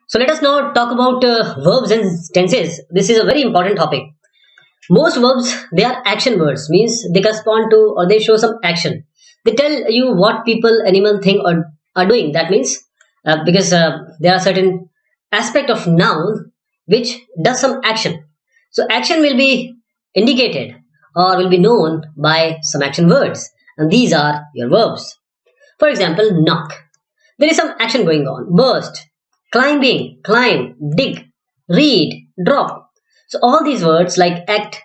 So let us now talk about verbs and tenses. This is a very important topic. Most verbs they are action words, means they correspond to or they show some action. They tell you what people, animal, thing or are doing. That means because there are certain aspect of noun which does some action. So action will be indicated or will be known by some action words, and these are your verbs. For example, knock. There is some action going on. Burst, climbing, climb, dig, read, drop. So all these words like act,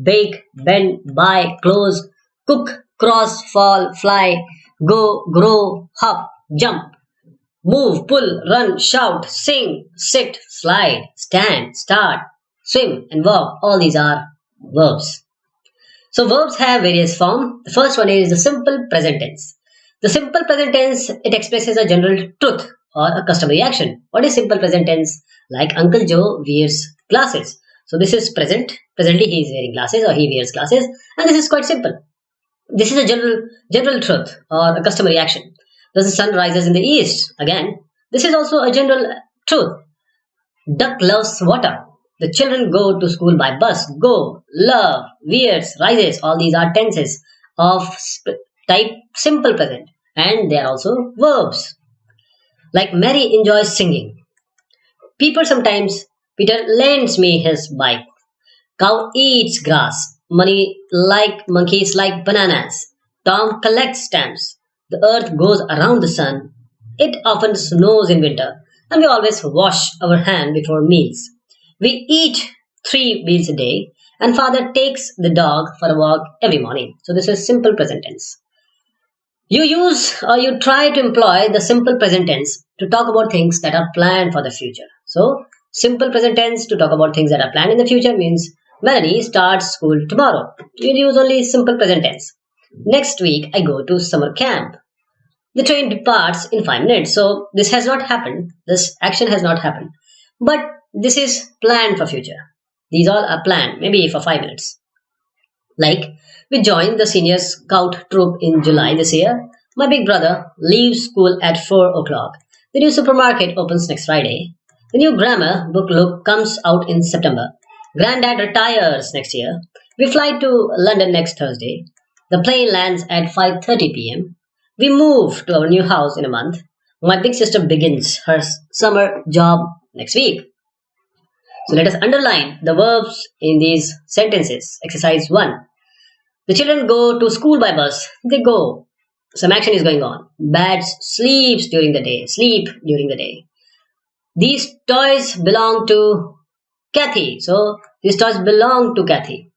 bake, bend, buy, close, cook, cross, fall, fly, go, grow, hop, jump, move, pull, run, shout, sing, sit, slide, stand, start, swim, and walk. All these are verbs. So verbs have various form. The first one is the simple present tense. The simple present tense it expresses a general truth or a customary action. What is simple present tense? Like Uncle Joe wears glasses. So this is present. Presently he is wearing glasses or he wears glasses, and this is quite simple. This is a general truth or a customary action. Thus the sun rises in the east. Again, this is also a general truth. Duck loves water. The children go to school by bus. Go, love, wears, rises. All these are tenses of type simple present, and they are also verbs. Like Mary enjoys singing. Peter lends me his bike. Cow eats grass. Monkeys like bananas. Tom collects stamps. The earth goes around the sun. It often snows in winter, and we always wash our hand before meals. We eat 3 meals a day, and father takes the dog for a walk every morning. So this is simple present tense. You use or you try to employ the simple present tense to talk about things that are planned for the future. So, simple present tense to talk about things that are planned in the future means Melanie starts school tomorrow. You use only simple present tense. Next week, I go to summer camp. The train departs in 5 minutes. So, this has not happened. This action has not happened. But this is planned for future. These all are planned, maybe for 5 minutes. Like, we joined the senior scout troop in July this year. My big brother leaves school at 4 o'clock. The new supermarket opens next Friday. The new grammar book look comes out in September. Granddad retires next year. We fly to London next Thursday. The plane lands at 5:30 p.m. We move to our new house in a month. My big sister begins her summer job next week. So let us underline the verbs in these sentences. Exercise 1. The children go to school by bus. They go. Some action is going on. Bats sleeps during the day. Sleep during the day. These toys belong to Kathy. So these toys belong to Kathy.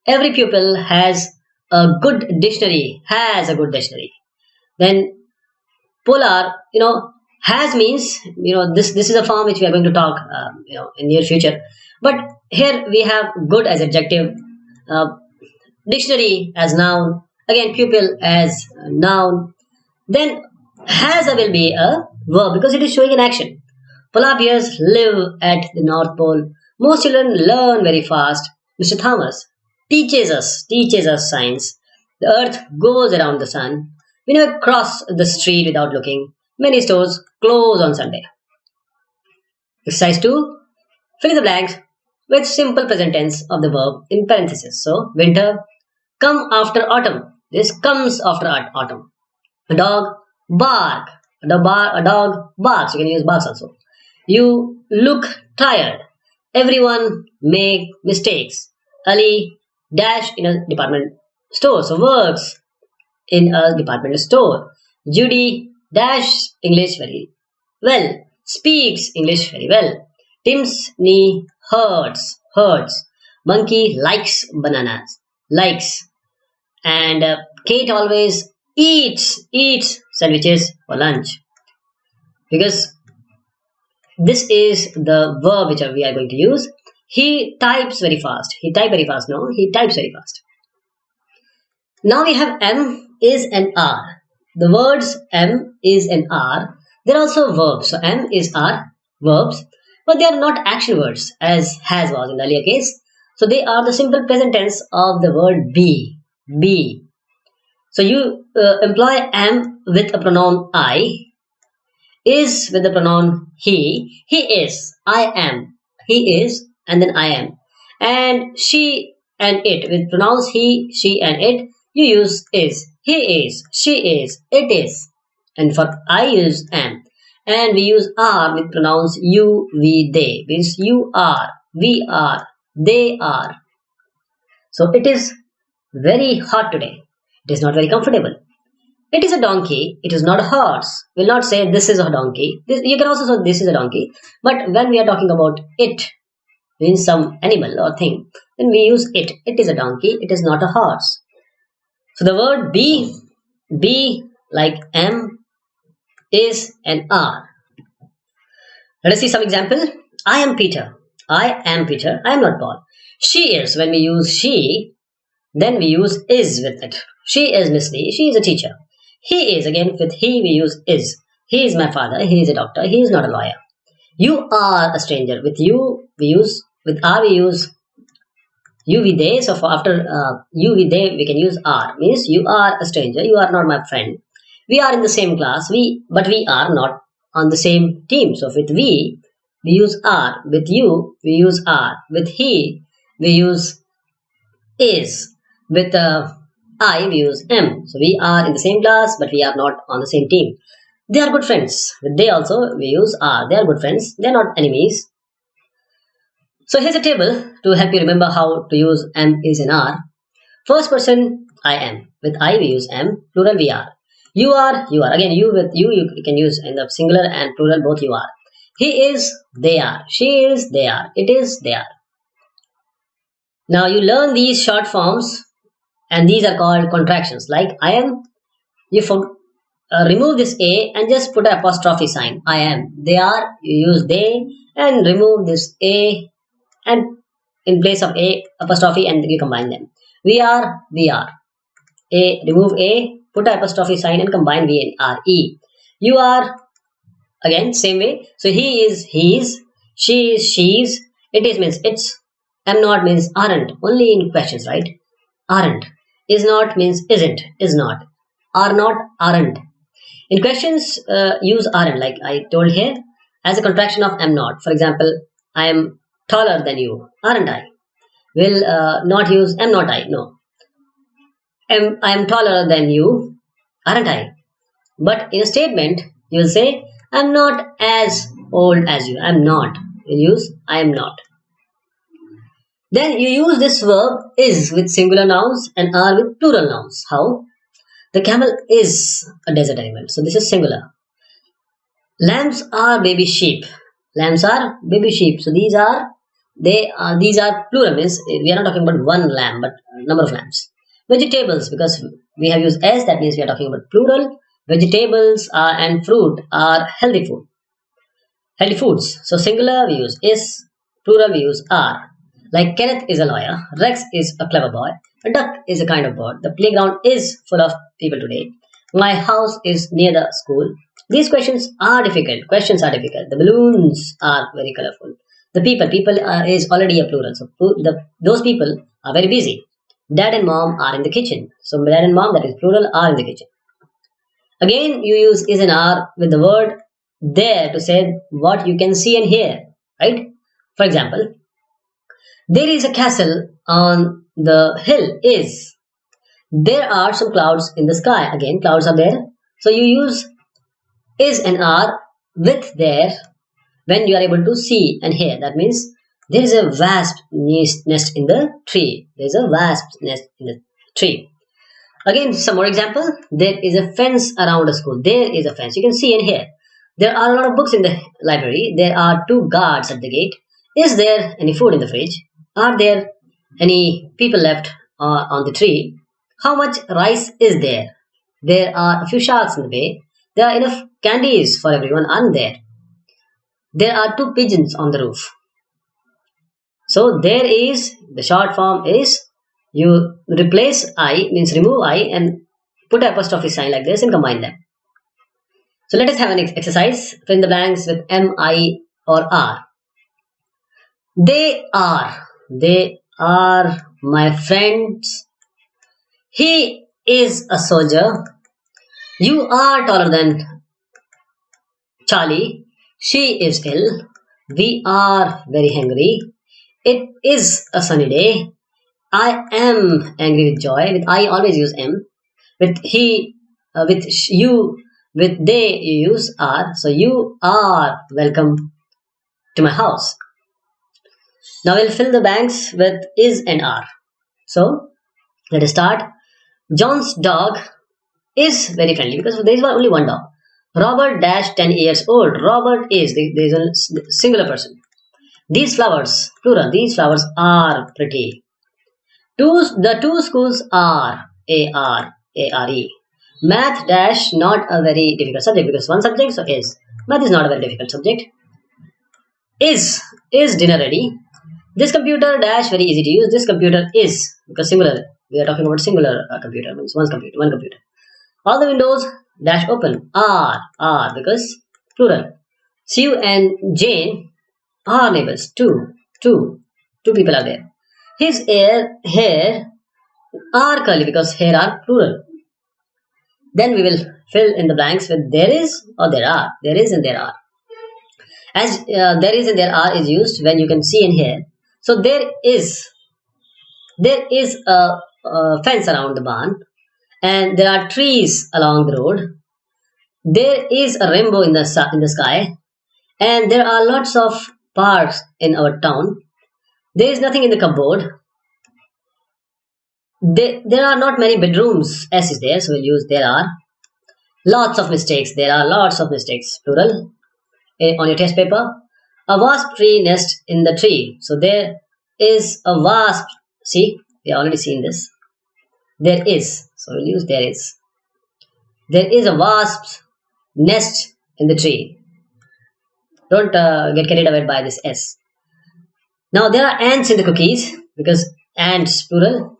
Every pupil has a good dictionary. Has a good dictionary. Then polar, has means this is a form which we are going to talk in near future. But here we have good as adjective. Uh, Dictionary as noun, again pupil as noun, then has will be a verb because it is showing an action. Polar bears live at the North Pole. Most children learn very fast. Mr. Thomas teaches us science. The earth goes around the sun. We never cross the street without looking. Many stores close on Sunday. Exercise 2. Fill in the blanks with simple present tense of the verb in parentheses. So, winter, come after autumn. This comes after autumn. A dog bark. A dog barks. You can use barks also. You look tired. Everyone make mistakes. Ali dash in a department store. So works in a department store. Judy dash English very well. Speaks English very well. Tim's knee hurts. Monkey likes bananas. Likes. And Kate always eats sandwiches for lunch. Because this is the verb which we are going to use. He types very fast. He types very fast. No, he types very fast. Now we have M is and R. The words M is and R. They're also verbs. So M is R verbs, but they are not action words as has was in the earlier case. So they are the simple present tense of the word be. Be. So you employ am with a pronoun I. Is with the pronoun he. He is. I am. He is, and then I am. And she and it with pronouns he, she, and it. You use is. He is. She is. It is. And for I use am. And we use are with pronouns you, we, they. Means you are, we are, they are. So it is very hot today. It is not very comfortable. It is a donkey. It is not a horse. We'll not say this is a donkey. You can also say this is a donkey. But when we are talking about it, means some animal or thing, then we use it. It is a donkey. It is not a horse. So the word be like am, is, and are. Let us see some example. I am Peter. I am Peter. I am not Paul. She is. When we use she, then we use is with it. She is Miss Lee. She is a teacher. He is. Again, with he we use is. He is my father. He is a doctor. He is not a lawyer. You are a stranger. With you we use, with are we use you, we, they. So for after you, we, they, we can use are. Means you are a stranger. You are not my friend. We are in the same class. But we are not on the same team. So with we use are. With you, we use are. With he, we use is. With I, we use am. So we are in the same class, but we are not on the same team. They are good friends. With they also, we use are. They are good friends. They are not enemies. So here's a table to help you remember how to use am, is, and are. First person, I am. With I, we use am. Plural, we are. You are, you are. Again, you with you can use in the singular and plural, both you are. He is, they are. She is, they are. It is, they are. Now you learn these short forms, and these are called contractions. Like I am, you remove this a and just put an apostrophe sign. I am. They are, you use they, and remove this a, and in place of a apostrophe, and you combine them. We are, we are. A, remove a, put an apostrophe sign, and combine we and are. E. You are, again same way. So he is, he's. She is, she's. It is means it's. Am not means aren't. Only in questions, right? Aren't. Is not means isn't, is not. Are not, aren't. In questions, use aren't, like I told here, as a contraction of am not. For example, I am taller than you, aren't I? Will not use am not I. No. I am taller than you, aren't I? But in a statement, you will say, I'm not as old as you. I'm not. You use I am not. Then you use this verb is with singular nouns and are with plural nouns. How? The camel is a desert animal. So this is singular. Lambs are baby sheep. Lambs are baby sheep. So these are plural. Means we are not talking about one lamb, but number of lambs. Vegetables, because we have used s, that means we are talking about plural. Vegetables and fruit are healthy food. Healthy foods. So singular we use is, plural we use are. Like Kenneth is a lawyer, Rex is a clever boy, a duck is a kind of bird, the playground is full of people today, my house is near the school. These questions are difficult. Questions are difficult. The balloons are very colorful. The people is already a plural. So those people are very busy. Dad and mom are in the kitchen. So dad and mom, that is plural, are in the kitchen. Again, you use is and are with the word there to say what you can see and hear, right? For example, there is a castle on the hill is. There are some clouds in the sky. Again, clouds are there. So you use is and are with there when you are able to see and hear. That means there is a wasp nest in the tree. There is a wasp nest in the tree. Again, some more example. There is a fence around a school. There is a fence. You can see and hear. There are a lot of books in the library. There are 2 guards at the gate. Is there any food in the fridge? Are there any people left on the tree? How much rice is there? There are a few sharks in the bay. There are enough candies for everyone, aren't there? There are 2 pigeons on the roof. So there is, the short form is, you replace I, means remove I, and put an apostrophe sign like this and combine them. So let us have an exercise. Fill in the blanks with am, I, or are. They are my friends. He is a soldier. You are taller than Charlie, she is ill. We are very hungry. It is a sunny day. I am angry with joy. With I always use am. With he, you, with they you use are. So you are welcome to my house. Now we'll fill the blanks with is and are. So let us start. John's dog is very friendly because there is only one dog. Robert dash 10 years old. Robert is there is a singular person. These flowers, plural. These flowers are pretty. The two schools are A-R-A-R-E. Math dash not a very difficult subject because one subject so is. Math is not a very difficult subject. Is dinner ready? This computer dash very easy to use. This computer is because singular. We are talking about singular computer means one computer. All the windows dash open are because plural. Sue and Jane are neighbors. Two people are there. His hair are curly because hair are plural. Then we will fill in the blanks with there is or there are. There is and there are. As there is and there are is used when you can see and hear. So there is a fence around the barn, and there are trees along the road. There is a rainbow in the sky, and there are lots of parks in our town. There is nothing in the cupboard. There are not many bedrooms. S is there, so we'll use there are. Lots of mistakes. There are lots of mistakes. Plural. On your test paper. A wasp tree nest in the tree. So there is a wasp. See, we have already seen this. There is. So we'll use there is. There is a wasp's nest in the tree. Don't get carried away by this S. Now there are ants in the cookies because ants plural.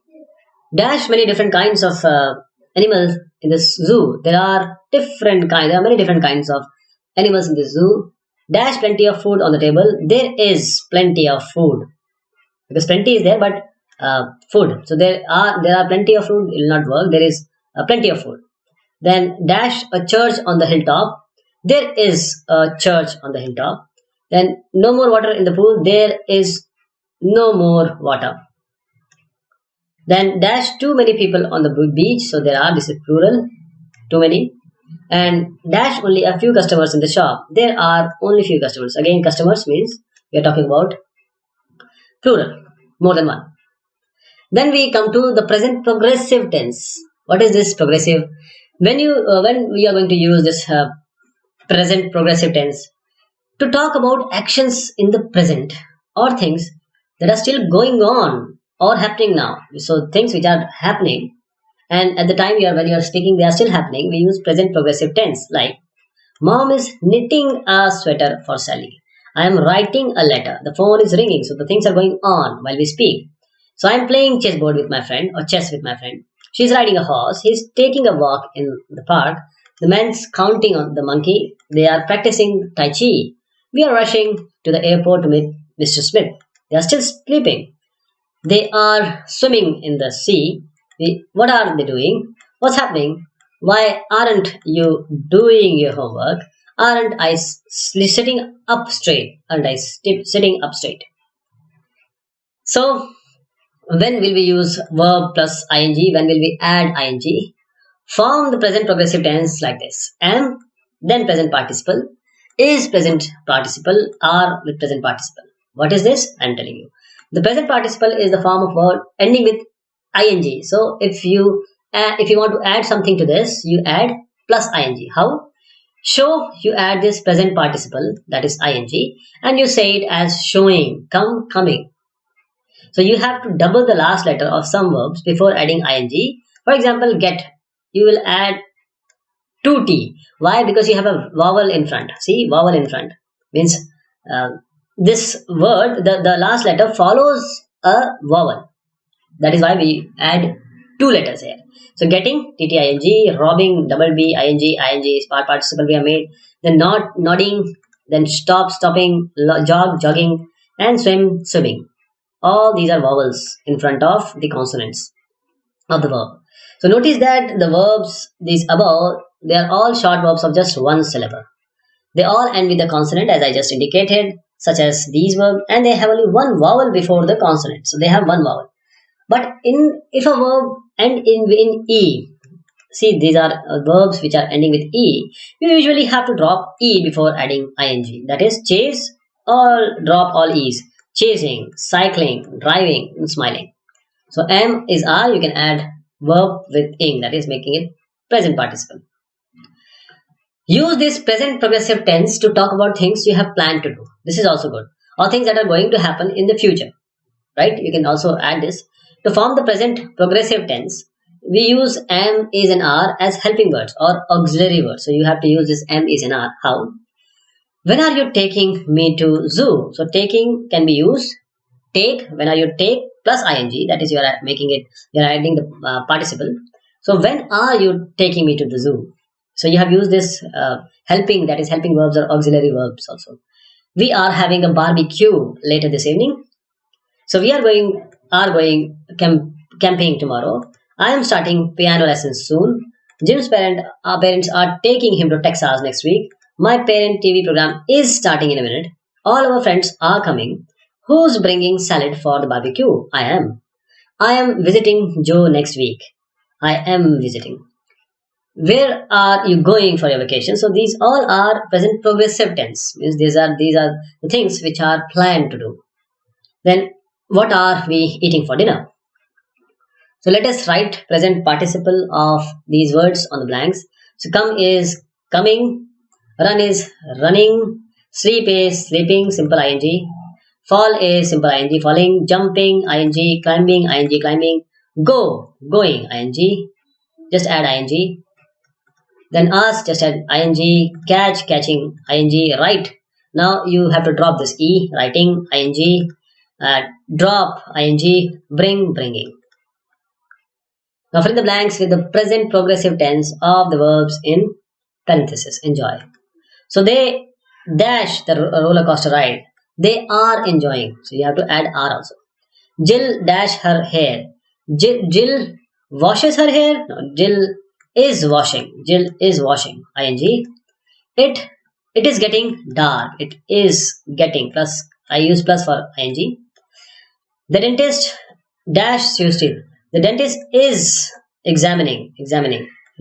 Dash many different kinds of animals in the zoo. There are many different kinds of animals in the zoo. Dash plenty of food on the table. There is plenty of food because plenty is there, but food. So there are plenty of food. It will not work. There is plenty of food. Then dash a church on the hilltop. There is a church on the hilltop. Then no more water in the pool. There is no more water. Then dash too many people on the beach. So there are, this is plural, too many. And dash only a few customers in the shop. There are only few customers. Again, customers means we are talking about plural, more than one. Then we come to the present progressive tense. What is this progressive? When we are going to use this present progressive tense to talk about actions in the present or things that are still going on or happening now. So things which are happening and at the time when you are speaking they are still happening, we use present progressive tense like mom is knitting a sweater for Sally. I am writing a letter. The phone is ringing. So the things are going on while we speak. So I am playing chessboard with my friend or chess with my friend. She's riding a horse. He's taking a walk in the park. The man's counting on the monkey. They are practicing Tai Chi. We are rushing to the airport to meet Mr. Smith. They are still sleeping. They are swimming in the sea. What are they doing? What's happening? Why aren't you doing your homework? Aren't I sitting up straight? Aren't I sitting up straight? So, when will we use verb plus ing? When will we add ing? Form the present progressive tense like this. Am, then present participle, is present participle, are with present participle. What is this? I am telling you. The present participle is the form of verb ending with ing. So if you want to add something to this, you add plus ing. How? Show, you add this present participle, that is ing, and you say it as showing, coming. So you have to double the last letter of some verbs before adding ing. For example, get, you will add 2t. Why? Because you have a vowel in front. See, vowel in front means this word, the last letter follows a vowel. That is why we add two letters here. So getting, tting, robbing, double b, ing is part participle we have made. Then nodding, then stopping, jog, jogging, and swim, swimming. All these are vowels in front of the consonants of the verb. So notice that the verbs, these above, they are all short verbs of just one syllable. They all end with a consonant, as I just indicated, such as these verbs, and they have only one vowel before the consonant. So they have one vowel. But in if a verb end in e, see these are verbs which are ending with e, you usually have to drop e before adding ing. That is chase, or drop all e's. Chasing, cycling, driving, and smiling. So m is r, you can add verb with ing, that is making it present participle. Use this present progressive tense to talk about things you have planned to do. This is also good. Or things that are going to happen in the future. Right? You can also add this. To form the present progressive tense, we use am, is, and are as helping words or auxiliary words. So you have to use this am, is, and are. How? When are you taking me to zoo? So taking can be used. Take, when are you take plus ing, that is you are making it, you are adding the participle. So when are you taking me to the zoo? So you have used this helping, that is helping verbs or auxiliary verbs also. We are having a barbecue later this evening. So we are going camping tomorrow. I am starting piano lessons soon. Jim's parents are taking him to Texas next week. My parent TV program is starting in a minute. All our friends are coming. Who's bringing salad for the barbecue? I am. I am visiting Joe next week. I am visiting. Where are you going for your vacation? So these all are present progressive tense. Means these are the things which are planned to do. Then what are we eating for dinner? So let us write present participle of these words on the blanks. So come is coming, run is running, sleep is sleeping, simple ing, fall is simple ing, falling, jumping ing, climbing, go, going ing, just add ing. Then ask, just add ing, catch, catching ing, write. Now you have to drop this e, writing ing, drop ing, bring, bringing. Now fill in the blanks with the present progressive tense of the verbs in parenthesis. Enjoy. So they dash the roller coaster ride. They are enjoying. So you have to add are also. Jill dash her hair. Jill washes her hair. No, Jill is washing. Jill is washing. Ing. It is getting dark. It is getting plus. I use plus for ing. The dentist dash you still. The dentist is examining.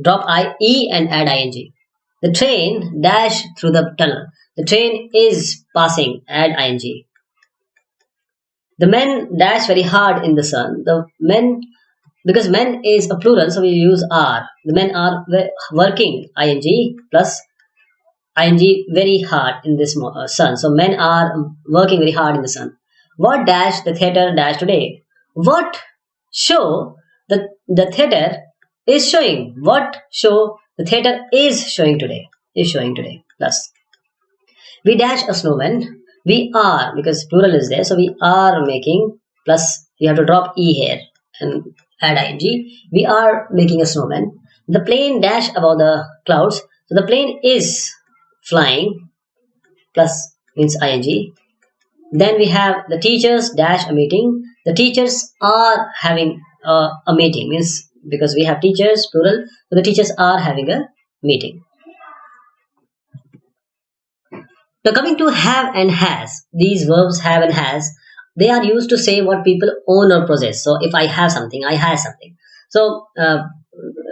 Drop ie and add ing. The train dash through the tunnel. The train is passing. Add ing. The men dash very hard in the sun. The men, because men is a plural, so we use are. The men are working. Ing plus ing very hard in this sun. So men are working very hard in the sun. What dash the theater dash today? What show the theater is showing? What show the theater is showing today? Is showing today. Plus. We dash a snowman. We are, because plural is there, so we are making plus you have to drop e here and add ing. We are making a snowman. The plane dash above the clouds. So the plane is flying plus means ing. Then we have the teachers dash a meeting. The teachers are having a meeting, means because we have teachers plural, so the teachers are having a meeting. Now coming to have and has, these verbs have and has, they are used to say what people own or possess. So if I have something, I have something. So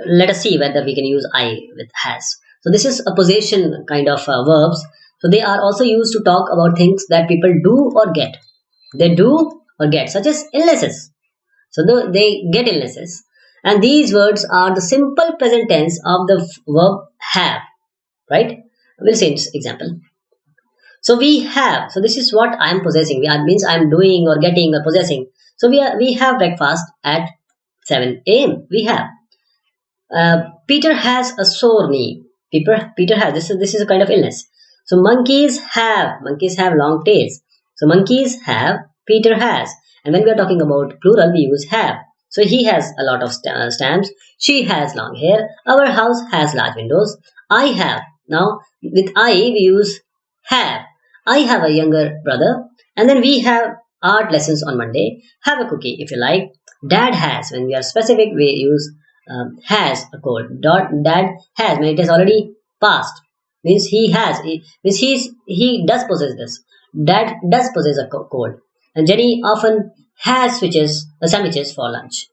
let us see whether we can use I with has. So this is a possession kind of verbs. So they are also used to talk about things that people do or get. They do or get, such as illnesses. So they get illnesses. And these words are the simple present tense of the verb have. Right? We'll see an example. So we have. So this is what I am possessing. Means I am doing or getting or possessing. So we have breakfast at 7 a.m. We have. Peter has a sore knee. Peter has. This is a kind of illness. So monkeys have long tails. So monkeys have, Peter has. And when we are talking about plural, we use have. So he has a lot of stamps. She has long hair. Our house has large windows. I have. Now with I we use have. I have a younger brother. And then we have art lessons on Monday. Have a cookie if you like. Dad has. When we are specific, we use has a code. Dad has when it is already past. means he has, means he does possess this. Dad does possess a cold, and Jenny often has sandwiches for lunch.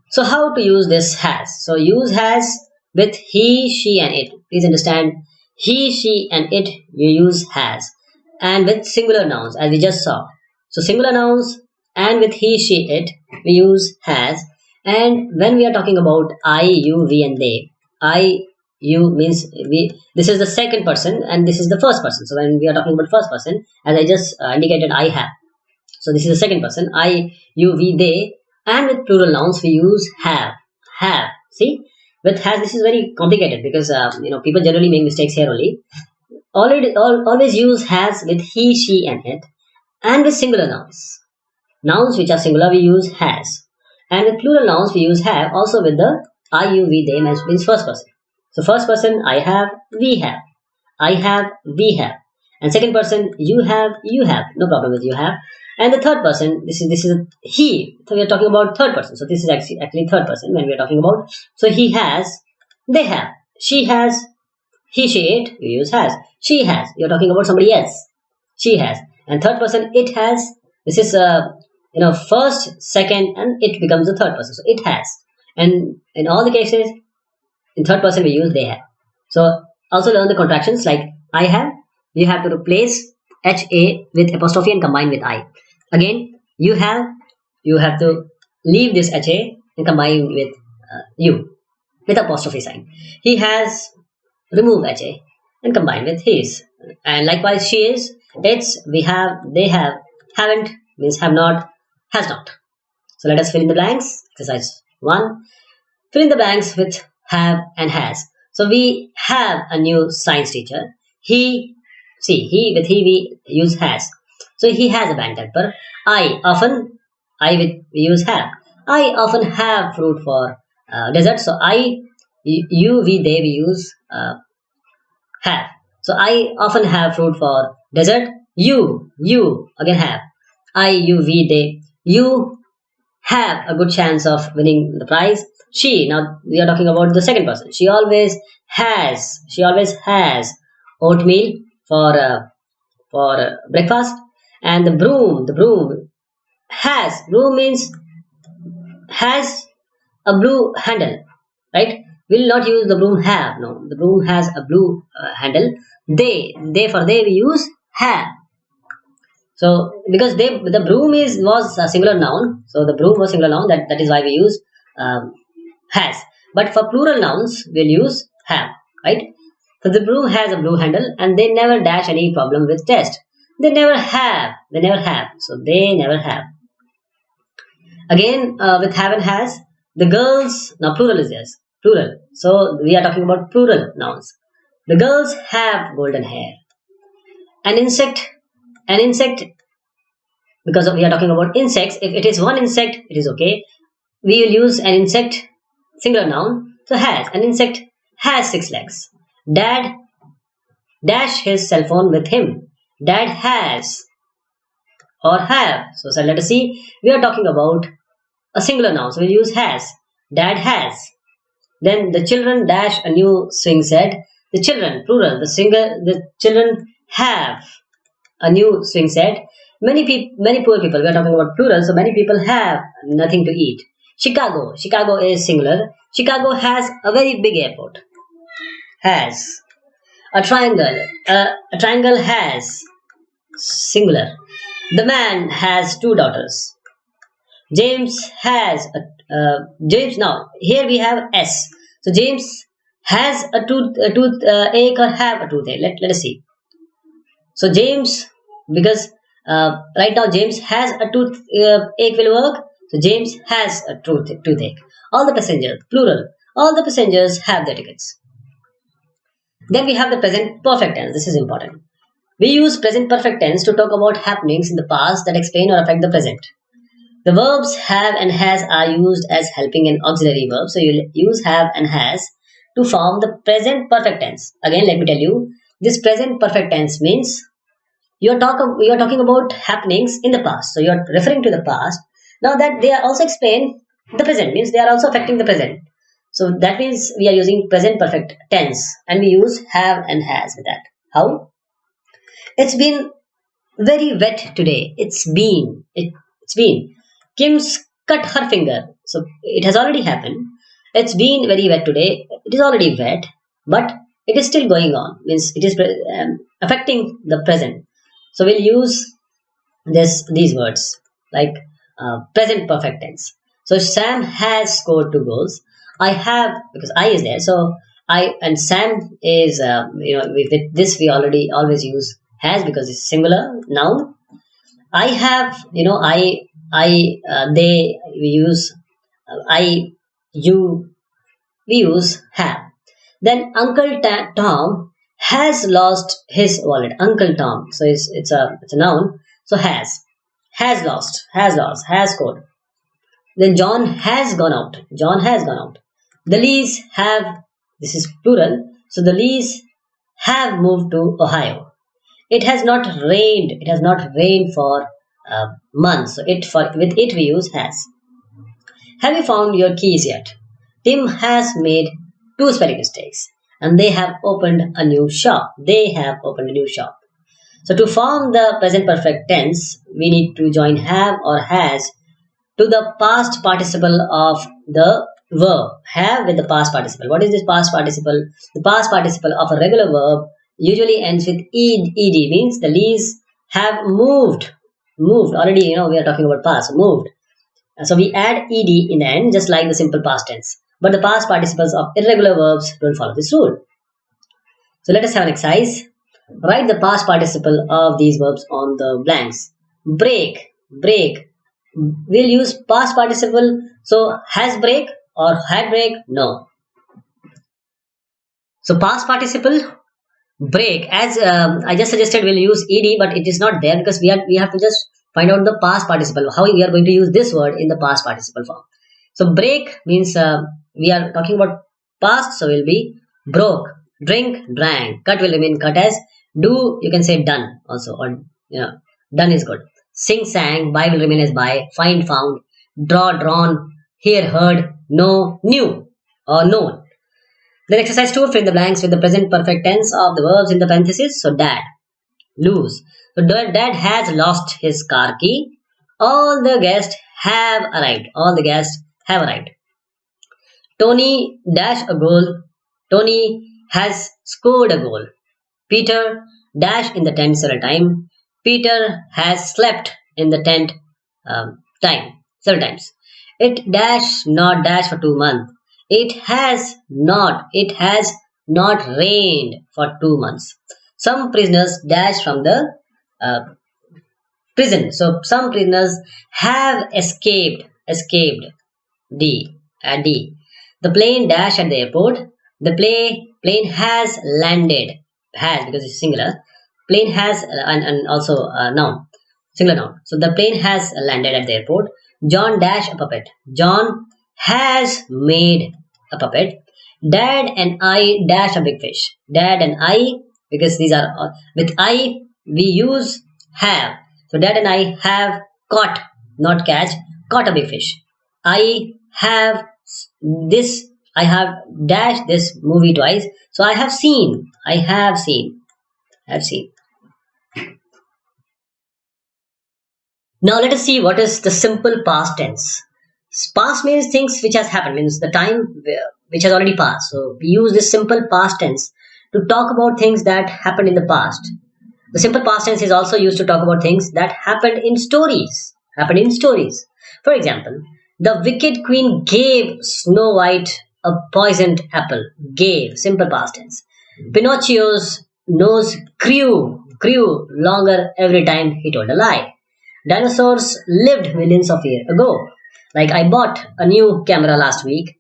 So how to use this has? So use has with he, she, and it. Please understand, he, she, and it you use has, and with singular nouns as we just saw. So singular nouns and with he, she, it we use has. And when we are talking about I, you, we, and they, I, you means we. This is the second person, and this is the first person. So when we are talking about first person, as I just indicated, I have. So this is the second person. I, you, we, they, and with plural nouns we use have. Have. See, with has this is very complicated because people generally make mistakes here only. Always use has with he, she, and it, and with singular nouns. Nouns which are singular we use has, and with plural nouns we use have. Also with the I, you, we, they means first person. So first person I have, we have. I have, we have. And second person, you have, no problem with you have. And the third person, this is he. So we are talking about third person. So this is actually third person when we are talking about. So he has, they have, she has, he, she, it, you use has. She has, you're talking about somebody else. She has. And third person, it has. This is first, second, and it becomes the third person. So it has. And in all the cases, in third person we use they have. So also learn the contractions like I have. You have to replace ha with apostrophe and combine with I. Again, you have to leave this ha and combine with you with apostrophe sign. He has, remove ha and combine with his. And likewise she is, it's, we have, they have, haven't means have not, has not. So let us fill in the blanks. Exercise 1. Fill in the blanks with have and has. So we have a new science teacher. He with he we use has. So he has a bad temper. I with we use have. I often have fruit for dessert. So I, you, we, they we use have. So I often have fruit for dessert. You again have. I, you, we, they. You have a good chance of winning the prize. She, now we are talking about the second person. She always has oatmeal for breakfast. And the broom broom means has a blue handle, right? Will not use the broom have. No, the broom has a blue handle. They for they we use have. So because the broom was a singular noun, so the broom was singular noun. That is why we use has. But for plural nouns, we'll use have, right? So the broom has a blue handle, and they never dash any problem with test. They never have. So they never have. Again, with have and has, the girls, now plural is yes, plural. So we are talking about plural nouns. The girls have golden hair. An insect, because we are talking about insects. If it is one insect, it is okay. We will use an insect, singular noun. So has, an insect has 6 legs. Dad dash his cell phone with him. Dad has or have. So let us see. We are talking about a singular noun. So we use has. Dad has. Then the children dash a new swing set. The children, plural. The children have a new swing set. Many poor people. We are talking about plural. So many people have nothing to eat. Chicago is singular. Chicago has a very big airport. Has. A triangle has, singular. The man has 2 daughters. James has James. Now here we have S. So James has a toothache or have a toothache. Let us see. So James, because right now James has a toothache will work. So James has a toothache. All the passengers, plural. All the passengers have their tickets. Then we have the present perfect tense. This is important. We use present perfect tense to talk about happenings in the past that explain or affect the present. The verbs have and has are used as helping and auxiliary verbs. So you use have and has to form the present perfect tense. Again, let me tell you, this present perfect tense means you are talking about happenings in the past. So you are referring to the past. Now that they are also explain the present, means they are also affecting the present. So that means we are using present perfect tense and we use have and has with that. How? It's been very wet today. It's been. Kim's cut her finger. So it has already happened. It's been very wet today. It is already wet, but it is still going on. Means it is affecting the present. So we'll use these words like present perfect tense. So Sam has scored 2 goals. I have, because I is there. So I and Sam is with this we already always use has because it's singular noun. I have, they we use I, you, we use have. Then Tom has lost his wallet. Uncle Tom. So it's a noun. So has lost, has scored. Then John has gone out. John has gone out. The Lees have, this is plural. So the Lees have moved to Ohio. It has not rained. It has not rained for months. So with it we use has. Have you found your keys yet? Tim has made 2 spelling mistakes and they have opened a new shop. They have opened a new shop. So to form the present perfect tense, we need to join have or has to the past participle of the verb. Have with the past participle. What is this past participle? The past participle of a regular verb usually ends with ed, means the Lees have moved. Moved. Already, we are talking about past. Moved. So we add ed in the end, just like the simple past tense. But the past participles of irregular verbs don't follow this rule. So let us have an exercise. Write the past participle of these verbs on the blanks. Break, break. We'll use past participle. So has break or had break? No. So past participle break, as I just suggested, we'll use ed, but it is not there because we have to just find out the past participle. How we are going to use this word in the past participle form. So break means we are talking about past, so will be broke, drink, drank. Cut will remain cut as. Do, you can say done also, or done is good. Sing, sang. Buy will remain as buy. Find, found. Draw, drawn. Hear, heard. Know, knew, or known. Then exercise 2, fill in the blanks with the present perfect tense of the verbs in the parentheses. So dad, lose. So dad has lost his car key. All the guests have arrived. All the guests have arrived. Tony dash a goal. Tony has scored a goal. Peter dash in the tent several times. Peter has slept in the tent several times. It dash not dash for 2 months. It has not rained for 2 months. Some prisoners dash from the uh, prison. So some prisoners have escaped. D. The plane dash at the airport. The plane has landed. Has because it's singular. Plane has and also noun. Singular noun. So the plane has landed at the airport. John dash a puppet. John has made a puppet. Dad and I dash a big fish. Dad and I, because these are with I we use have. So dad and I have caught, not catch, caught a big fish. I have this. I have dashed this movie twice. So I have seen. I have seen. Have seen. Now let us see what is the simple past tense. Past means things which has happened, means the time which has already passed. So we use this simple past tense to talk about things that happened in the past. The simple past tense is also used to talk about things that happened in stories. Happened in stories. For example, the wicked queen gave Snow White a poisoned apple. Gave, simple past tense. Pinocchio's nose grew longer every time he told a lie. Dinosaurs lived millions of years ago. Like I bought a new camera last week.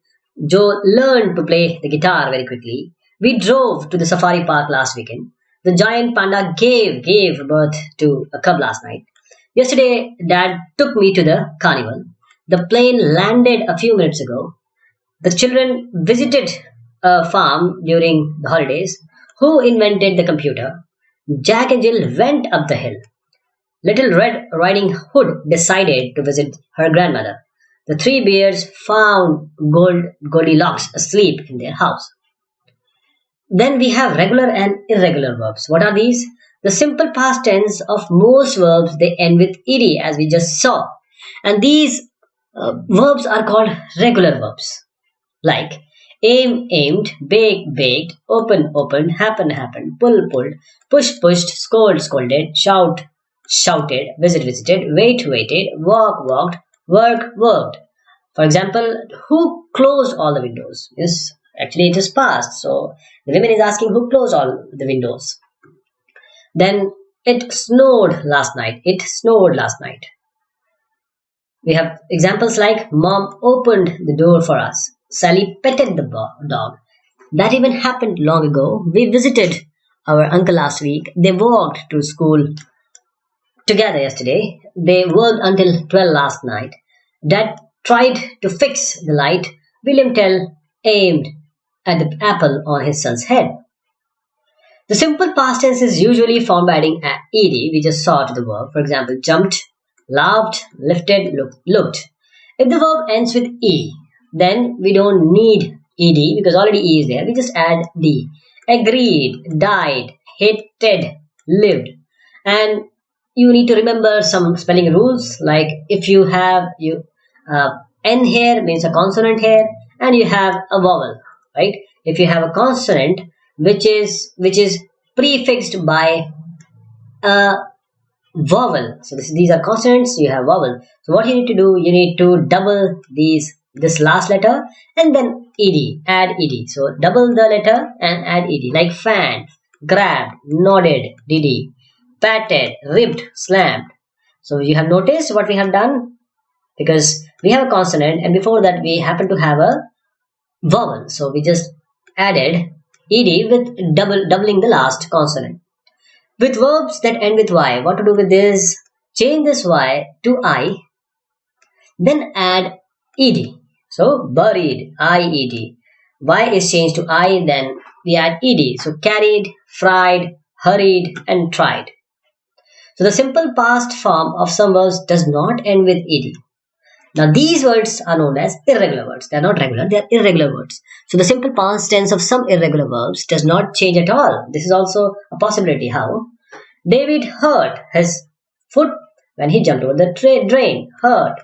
Joe learned to play the guitar very quickly. We drove to the safari park last weekend. The giant panda gave birth to a cub last night. Yesterday, Dad took me to the carnival. The plane landed a few minutes ago. The children visited a farm during the holidays. Who invented the computer? Jack and Jill went up the hill. Little Red Riding Hood decided to visit her grandmother. The three bears found Goldilocks asleep in their house. Then we have regular and irregular verbs. What are these? The simple past tense of most verbs, they end with ed, as we just saw. And these verbs are called regular verbs. Like aim, aimed, bake, baked, open, opened, happen, happened, pull, pulled, push, pushed, scold, scolded, shout, shouted, visit, visited, wait, waited, walk, walked, work, worked. For example, who closed all the windows? Yes, actually it is past. So the woman is asking who closed all the windows. Then it snowed last night. It snowed last night. We have examples like mom opened the door for us. Sally petted the dog. That even happened long ago. We visited our uncle last week. They walked to school together yesterday. They worked until 12 last night. Dad tried to fix the light. William Tell aimed at the apple on his son's head. The simple past tense is usually formed by adding ed. We just saw to the verb. For example, jumped, laughed, lifted, looked. If the verb ends with e, then we don't need ed because already e is there. We just add d. Agreed, died, hated, lived. And you need to remember some spelling rules, like if you have n here means a consonant here, and you have a vowel, right? If you have a consonant which is prefixed by a vowel, so these are consonants, you have vowel. So what you need to do, you need to double this last letter and then ed, add ed. So double the letter and add ed, like fan, grabbed, nodded, did, patted, ribbed, slammed. So you have noticed what we have done, because we have a consonant and before that we happen to have a vowel. So we just added ed with doubling the last consonant. With verbs that end with y, what to do with this? Change this y to I, then add ed. So buried, I-E-D. Y is changed to I, then we add ed. So carried, fried, hurried, and tried. So the simple past form of some verbs does not end with ed. Now these words are known as irregular words. They are not regular, they are irregular words. So the simple past tense of some irregular verbs does not change at all. This is also a possibility. How? David hurt his foot when he jumped over the drain. Hurt.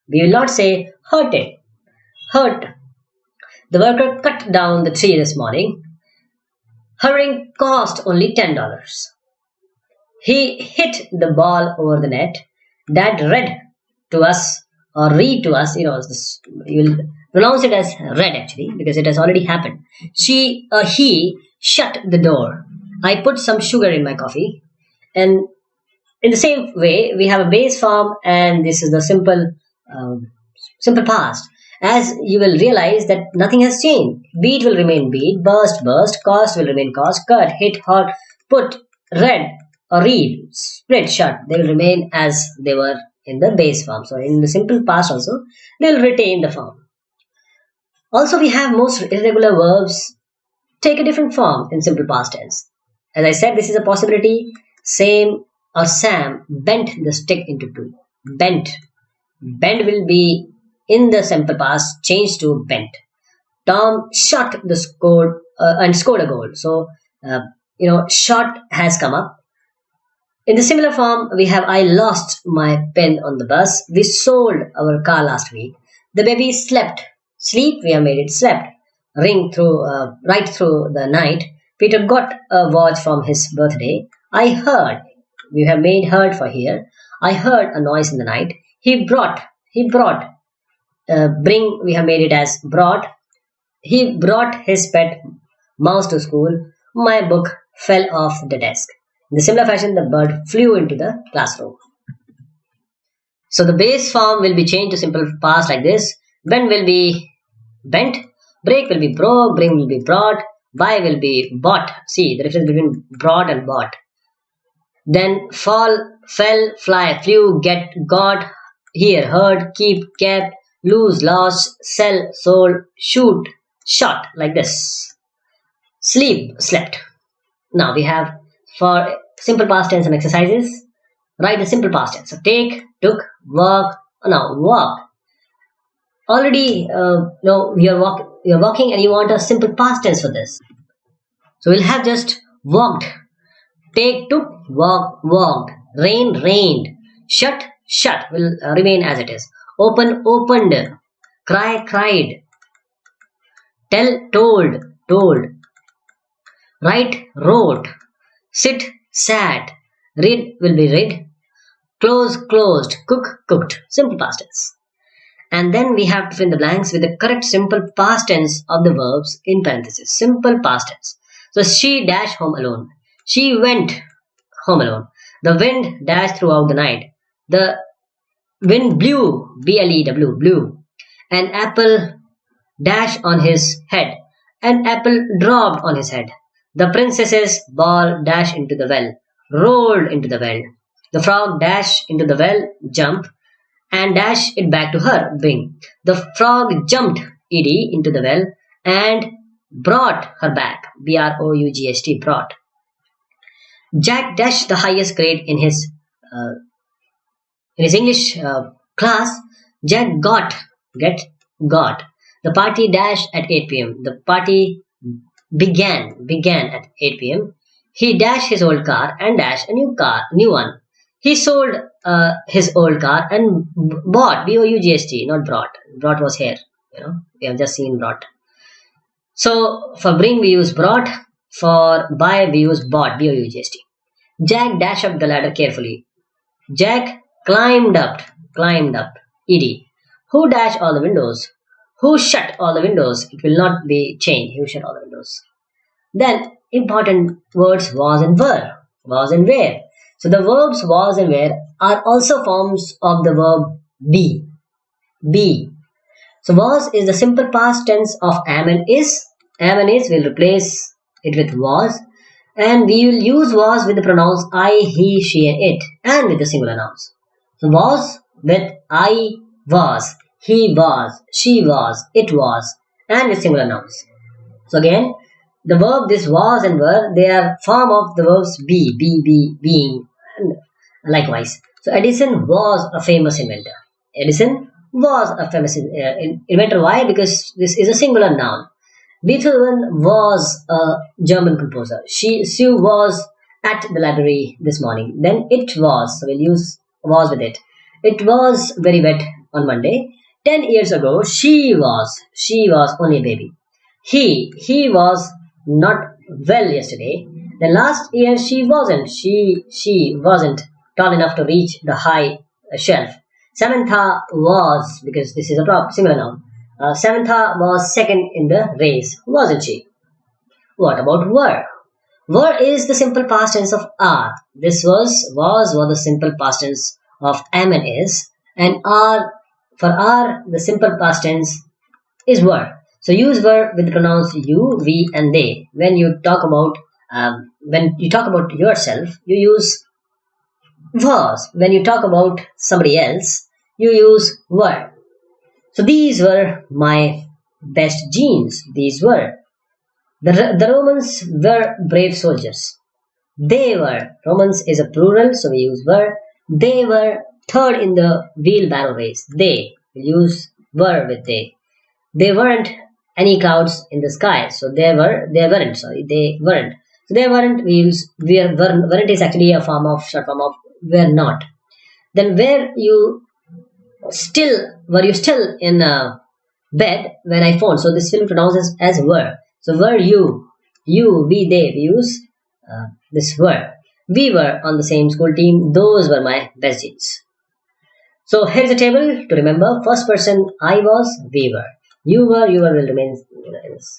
We will not say hurted. Hurt. The worker cut down the tree this morning. Hurrying cost only $10. He hit the ball over the net. Dad read to us or read to us, you'll pronounce it as read actually because it has already happened. He shut the door. I put some sugar in my coffee. And in the same way, we have a base form and this is the simple past. As you will realize that nothing has changed. Beat will remain beat, burst, cost will remain cost, cut, hit, hot, put, read or read, split, shut. They will remain as they were in the base form. So in the simple past also, they will retain the form. Also, we have most irregular verbs take a different form in simple past tense. As I said, this is a possibility. Sam or Sam bent the stick into two. Bent. Bend will be in the simple past changed to bent. Tom shot the score and scored a goal. So, shot has come up. In the similar form, we have I lost my pen on the bus. We sold our car last week. The baby slept. Sleep, we have made it slept. Ring through, right through the night. Peter got a watch from his birthday. I heard. We have made heard for here. I heard a noise in the night. He brought. Bring, we have made it as brought. He brought his pet mouse to school. My book fell off the desk. In the similar fashion, the bird flew into the classroom. So the base form will be changed to simple past like this. Bend will be bent. Break will be broke. Bring will be brought. Buy will be bought. See the difference between brought and bought. Then fall, fell, fly, flew, get, got, hear, heard, keep, kept, lose, lost, sell, sold, shoot, shot, like this. Sleep, slept. Now we have for simple past tense some exercises. Write the simple past tense. So take, took, work, now walk. Already, no, you're walking and you want a simple past tense for this. So we'll have just walked, take, took, walk, walked, rain, rained, shut, shut will remain as it is. Open, opened, cry, cried, tell, told, told, write, wrote, sit, sat, read will be read, close, closed, cook, cooked. Simple past tense. And then we have to fill the blanks with the correct simple past tense of the verbs in parentheses. Simple past tense. So she dashed home alone. She went home alone. The wind dashed throughout the night. The wind blew, blew, blew. An apple dashed on his head. An apple dropped on his head. The princess's ball dashed into the well, rolled into the well. The frog dashed into the well, jumped, and dashed it back to her wing. The frog jumped ed into the well and brought her back. Brougst, brought. Jack dashed the highest grade in his English class. Jack got. The party dashed at 8 p.m. The party began at 8 p.m. He dashed his old car and dashed a new one. He sold his old car and bought, Bougst, not brought. Brought was here. We have just seen brought. So for bring we use brought. For buy we use bought, Bougst. Jack dashed up the ladder carefully. Jack climbed up, ed. Who dashed all the windows? Who shut all the windows? It will not be changed. Who shut all the windows? Then important words was and were. Was and were. So the verbs was and were are also forms of the verb be. Be. So was is the simple past tense of am and is. Am and is will replace it with was. And we will use was with the pronouns I, he, she and it. And with the singular nouns. So was with I was. He was. She was. It was. And with singular nouns. So again, the verb this was and were, they are form of the verbs be, being, and likewise. So Edison was a famous inventor. Edison was a famous inventor. Why? Because this is a singular noun. Beethoven was a German composer. Sue was at the library this morning. Then it was. So we'll use was with it. It was very wet on Monday. 10 years ago, she was only a baby. He was not well yesterday. Then last year she wasn't tall enough to reach the high shelf. Samantha was, because this is a singular noun. Samantha was second in the race, wasn't she? What about were? Were is the simple past tense of are. This was the simple past tense of am and is, and are, for are the simple past tense is were. So use were with the pronouns you, we, and they. When you talk about yourself, you use was. When you talk about somebody else, you use were. So these were my best genes. These were. The Romans were brave soldiers. They were. Romans is a plural, so we use were. They were third in the wheelbarrow race. They. We use were with they. There weren't any clouds in the sky, so they weren't. Sorry, they weren't. So they weren't. We use weren't is actually a short form of were not. Then were you still in bed when I phoned? So this will pronounce as were. So were you, we, they. We use this were. We were on the same school team. Those were my best genes. So here's a table to remember. First person, I was, we were. You were will remain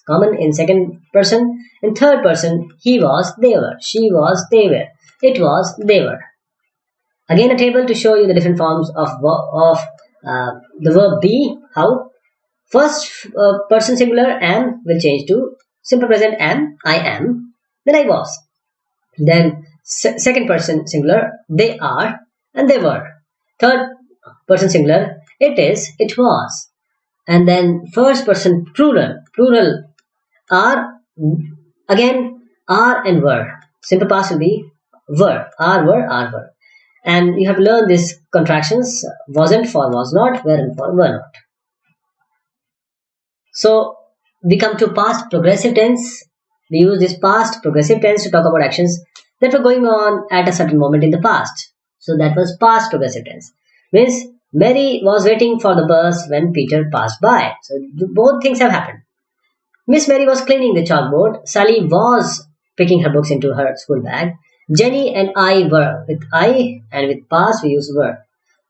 common in second person. In third person, he was, they were. She was, they were. It was, they were. Again, a table to show you the different forms of the verb be. How? First person singular am will change to simple present am, I am. Then I was. Then second person singular, they are and they were. Third person singular, it is, it was. And then first person plural are, again are and were. Simple past will be were, are, were. And you have learned these contractions: wasn't for was not, weren't for were not. So we come to past progressive tense. We use this past progressive tense to talk about actions that were going on at a certain moment in the past. So that was past progressive tense. Means Mary was waiting for the bus when Peter passed by. So both things have happened. Miss Mary was cleaning the chalkboard. Sally was picking her books into her school bag. Jenny and I were. With I and with past we use were.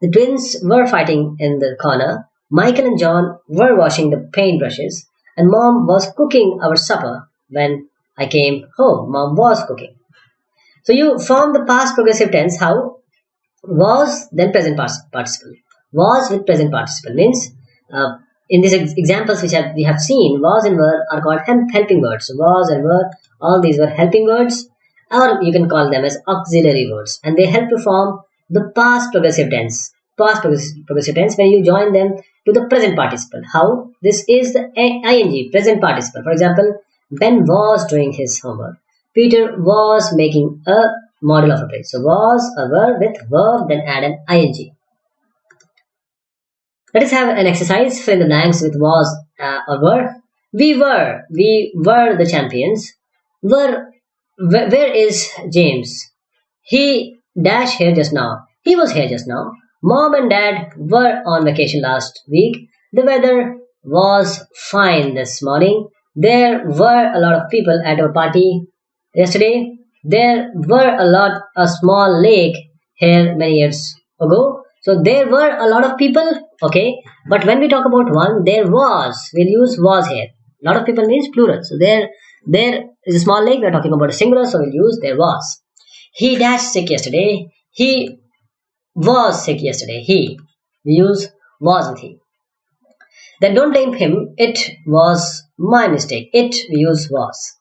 The twins were fighting in the corner. Michael and John were washing the paintbrushes. And Mom was cooking our supper when I came home. Mom was cooking. So you form the past progressive tense. How? Was then present participle. Was with present participle means in these examples which we have seen, was and were are called helping words. Was and were, all these were helping words, or you can call them as auxiliary words, and they help to form the past progressive tense. Progressive tense when you join them to the present participle. How? This is the ing present participle. For example, Ben was doing his homework. Peter was making a model of a place. So was a verb with verb, then add an ing. Let us have an exercise. Fill in the blanks with was or were. We were the champions. Where is James? He dash here just now. He was here just now. Mom and Dad were on vacation last week. The weather was fine this morning. There were a lot of people at our party yesterday. There were a small lake here many years ago. So there were a lot of people, okay. But when we talk about one, there was. We'll use was here. A lot of people means plural. So there is a small lake. We're talking about a singular, so we'll use there was. He dashed sick yesterday. He was sick yesterday. He. We use was with he. Then don't blame him. It was my mistake. It we use was.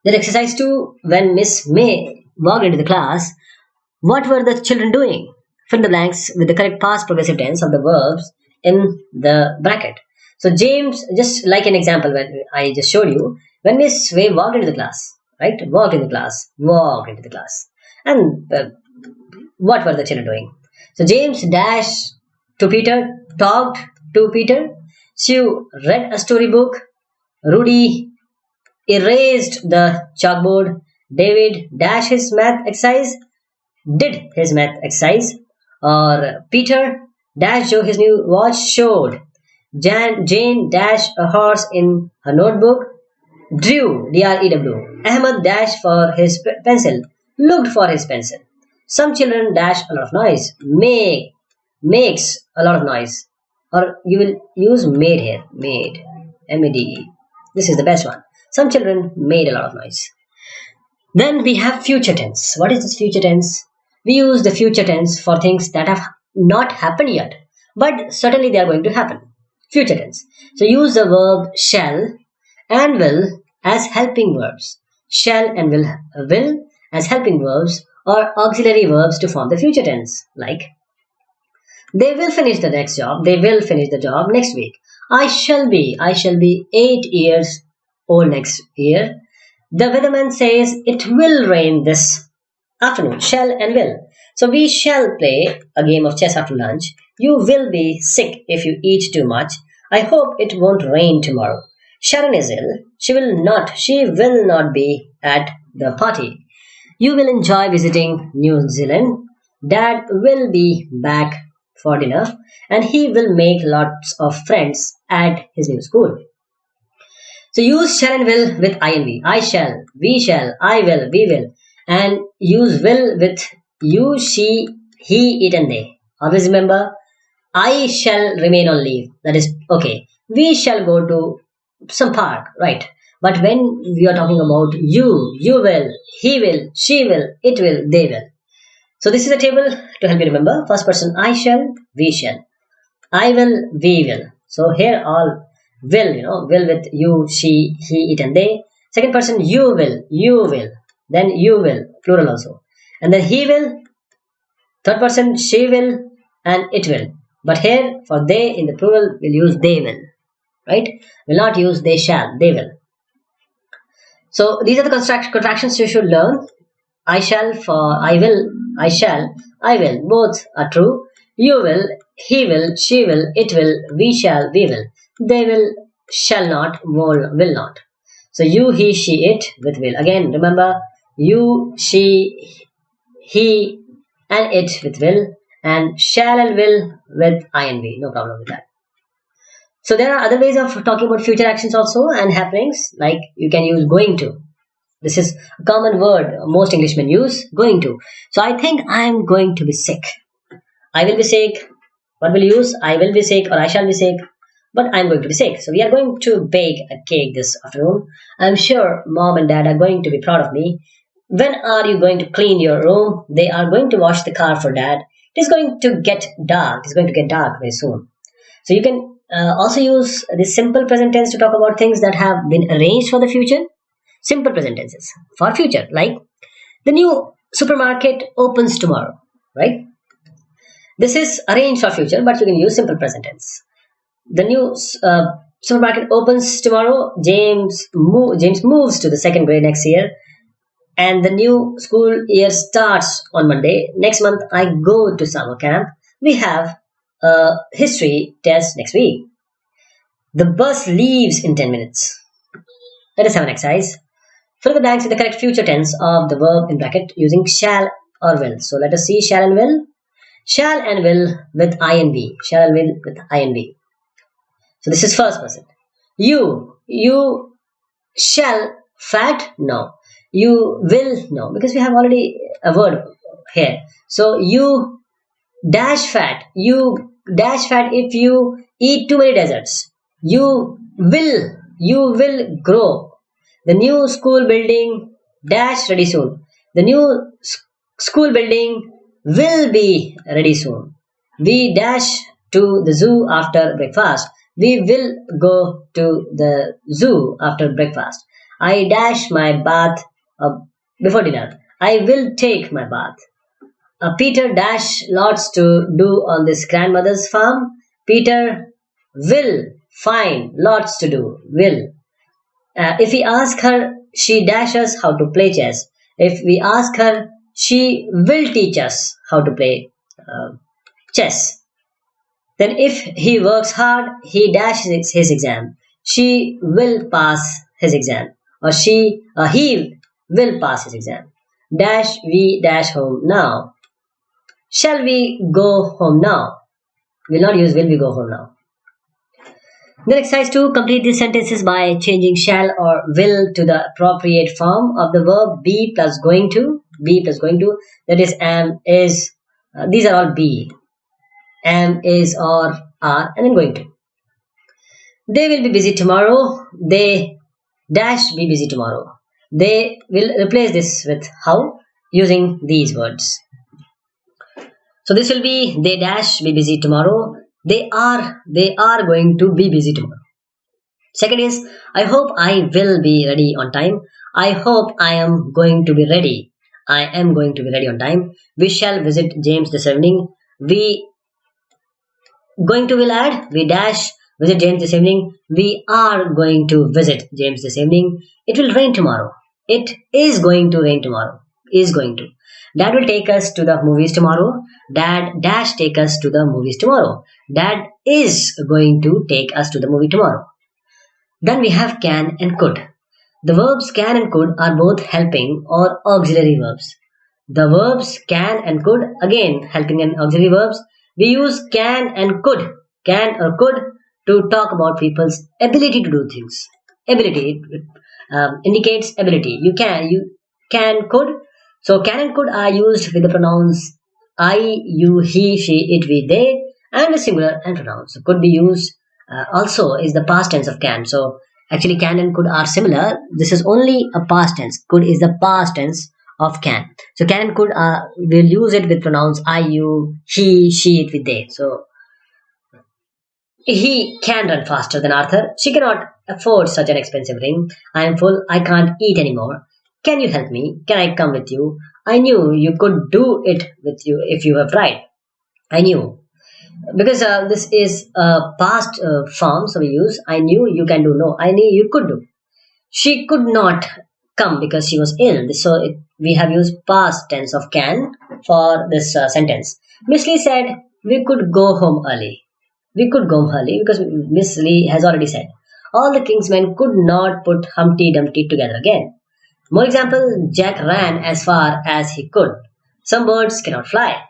Then exercise 2. When Miss May walked into the class, what were the children doing? Fill the blanks with the correct past progressive tense of the verbs in the bracket. So James, just like an example when I just showed you, when Miss May walked into the class, right? Walked into the class. And what were the children doing? So James dashed to Peter, talked to Peter. Sue read a storybook. Rudy erased the chalkboard. David dashed his math exercise. Did his math exercise. Or Peter dash Joe his new watch showed. Jane dash a horse in her notebook. Drew D-R-E-W. Ahmed dash for his pencil. Looked for his pencil. Some children dash a lot of noise. Makes a lot of noise. Or you will use made here. Made. M-A-D-E. This is the best one. Some children made a lot of noise. Then we have future tense. What is this future tense? We use the future tense for things that have not happened yet, but certainly they are going to happen. Future tense. So use the verb shall and will as helping verbs. Shall and will as helping verbs or auxiliary verbs to form the future tense. Like, they will finish the next job. They will finish the job next week. I shall be 8 years old next year. The weatherman says it will rain this afternoon. Shall and will. So we shall play a game of chess after lunch. You will be sick if you eat too much. I hope it won't rain tomorrow. Sharon is ill. She will not be at the party. You will enjoy visiting New Zealand. Dad will be back for dinner and he will make lots of friends at his new school. So use shall and will with ing. I shall, we shall, I will, we will. And use will with you, she, he, it and they. Always remember, I shall remain on leave. That is okay. We shall go to some park, right? But when we are talking about you will, he will, she will, it will, they will. So this is a table to help you remember. First person, I shall, we shall. I will, we will. So here all will with you, she, he, it and they. Second person, you will. Then you will, plural also. And then he will. Third person, she will and it will. But here for they in the plural, we'll use they will. Right? We'll not use they shall, they will. So these are the contractions you should learn. I shall for I will, I shall, I will. Both are true. You will, he will, she will, it will, we shall, we will. They will, shall not, will not. So you, he, she, it with will. Again, remember you, she, he, and it with will, and shall and will with INV. No problem with that. So there are other ways of talking about future actions also and happenings, like you can use going to. This is a common word most Englishmen use, going to. So I think I'm going to be sick. I will be sick. What will you use? I will be sick or I shall be sick. But I'm going to be sick. So we are going to bake a cake this afternoon. I'm sure mom and dad are going to be proud of me. When are you going to clean your room? They are going to wash the car for dad. It is going to get dark. It is going to get dark very soon. So you can also use this simple present tense to talk about things that have been arranged for the future. Simple present tenses for future, like the new supermarket opens tomorrow, right? This is arranged for future, but you can use simple present tense. The new supermarket opens tomorrow. James moves to the second grade next year, and the new school year starts on Monday. Next month, I go to summer camp. We have a history test next week. The bus leaves in 10 minutes. Let us have an exercise. Fill the blanks with the correct future tense of the verb in bracket using shall or will. So let us see shall and will. Shall and will with INV. Shall and will with INV. So this is first person. You shall fat? No. You will? No. Because we have already a word here. So you dash fat. You dash fat if you eat too many desserts. You will grow. The new school building dash ready soon. The new school building will be ready soon. We dash to the zoo after breakfast. We will go to the zoo after breakfast. I dash my bath before dinner. I will take my bath. Peter dash lots to do on this grandmother's farm. Peter will find lots to do. Will. If we ask her, she dashes how to play chess. If we ask her, she will teach us how to play chess. Then, if he works hard, he dashes his exam. She will pass his exam, or he will pass his exam. Dash we dash home now. Shall we go home now? Will not use will we go home now. Then exercise 2, complete these sentences by changing shall or will to the appropriate form of the verb be plus going to. Be plus going to. That is am, is. These are all be. Am, is, or, are, and then going to. They will be busy tomorrow. They dash be busy tomorrow. They will replace this with how using these words. So this will be they dash be busy tomorrow. They are going to be busy tomorrow. Second is I hope I will be ready on time. I hope I am going to be ready. I am going to be ready on time. We shall visit James this evening. We going to will add. We dash visit James this evening. We are going to visit James this evening. It will rain tomorrow. It is going to rain tomorrow. Is going to. Dad will take us to the movies tomorrow. Dad dash take us to the movies tomorrow. Dad is going to take us to the movie tomorrow. Then we have can and could. The verbs can and could are both helping or auxiliary verbs. The verbs can and could, again helping and auxiliary verbs. We use can and can or could, to talk about people's ability to do things. Ability indicates ability. You can, could. So can and could are used with the pronouns I, you, he, she, it, we, they, and the singular and pronouns. So could be used also is the past tense of can. So actually can and could are similar. This is only a past tense. Could is the past tense of can. So can and could we'll use it with pronouns I, you, he, she, it, with they. So he can run faster than Arthur. She cannot afford such an expensive ring. I am full. I can't eat anymore. Can you help me? Can I come with you? I knew you could do it with you if you have tried. I knew. Because this is a past form, so we use I knew you can do. No, I knew you could do. She could not come because she was ill. So we have used past tense of can for this sentence. Miss Lee said we could go home early. We could go home early because Miss Lee has already said. all the king's men could not put Humpty Dumpty together again. More example, Jack ran as far as he could. Some birds cannot fly.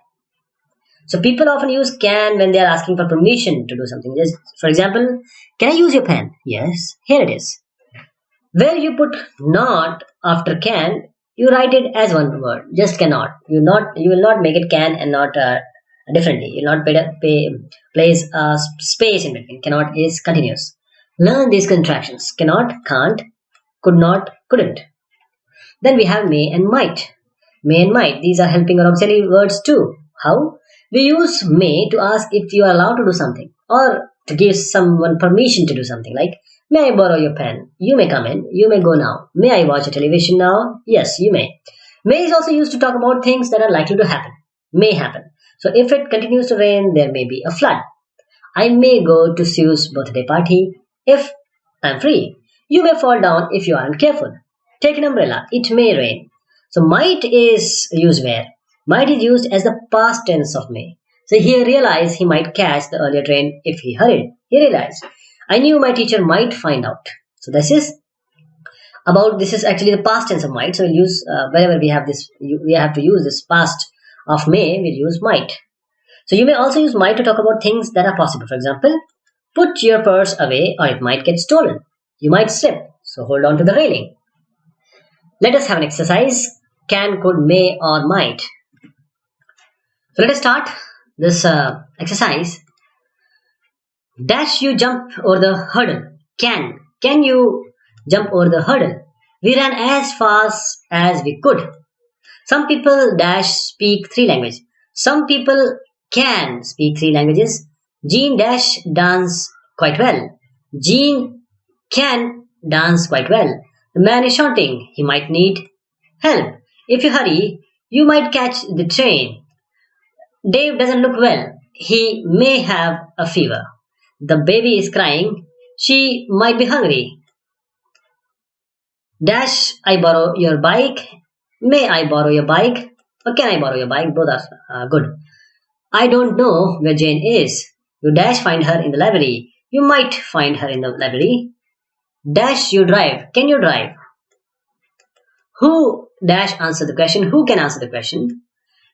So people often use can when they are asking for permission to do something. Just, for example, can I use your pen? Yes, here it is. Where you put not after can, you write it as one word, just cannot. You will not make it can and not differently. You will not place a space in between. Cannot is continuous. Learn these contractions. Cannot, can't, could not, couldn't. Then we have may and might. May and might. These are helping or auxiliary words too. How? We use may to ask if you are allowed to do something or to give someone permission to do something like, may I borrow your pen? You may come in. You may go now. May I watch a television now? Yes, you may. May is also used to talk about things that are likely to happen. May happen. So if it continues to rain, there may be a flood. I may go to Sue's birthday party if I'm free. You may fall down if you aren't careful. Take an umbrella. It may rain. So might is used where? Might is used as the past tense of may. So he realized he might catch the earlier train if he hurried. He realized. I knew my teacher might find out. So this is actually the past tense of might. So we'll use wherever we have this, we have to use this past of may, we'll use might. So you may also use might to talk about things that are possible. For example, put your purse away or it might get stolen. You might slip. So hold on to the railing. Let us have an exercise. Can, could, may, or might. So let us start this exercise. Dash you jump over the hurdle. Can you jump over the hurdle? We ran as fast as we could. Some people dash speak 3 languages. Some people can speak 3 languages. Jean dash dance quite well. Jean can dance quite well. The man is shouting. He might need help. If you hurry, you might catch the train. Dave doesn't look well. He may have a fever. The baby is crying. She might be hungry. Dash, I borrow your bike. May I borrow your bike? Or can I borrow your bike? Both are good. I don't know where Jane is. You dash find her in the library. You might find her in the library. Dash you drive. Can you drive? Who dash answer the question? Who can answer the question?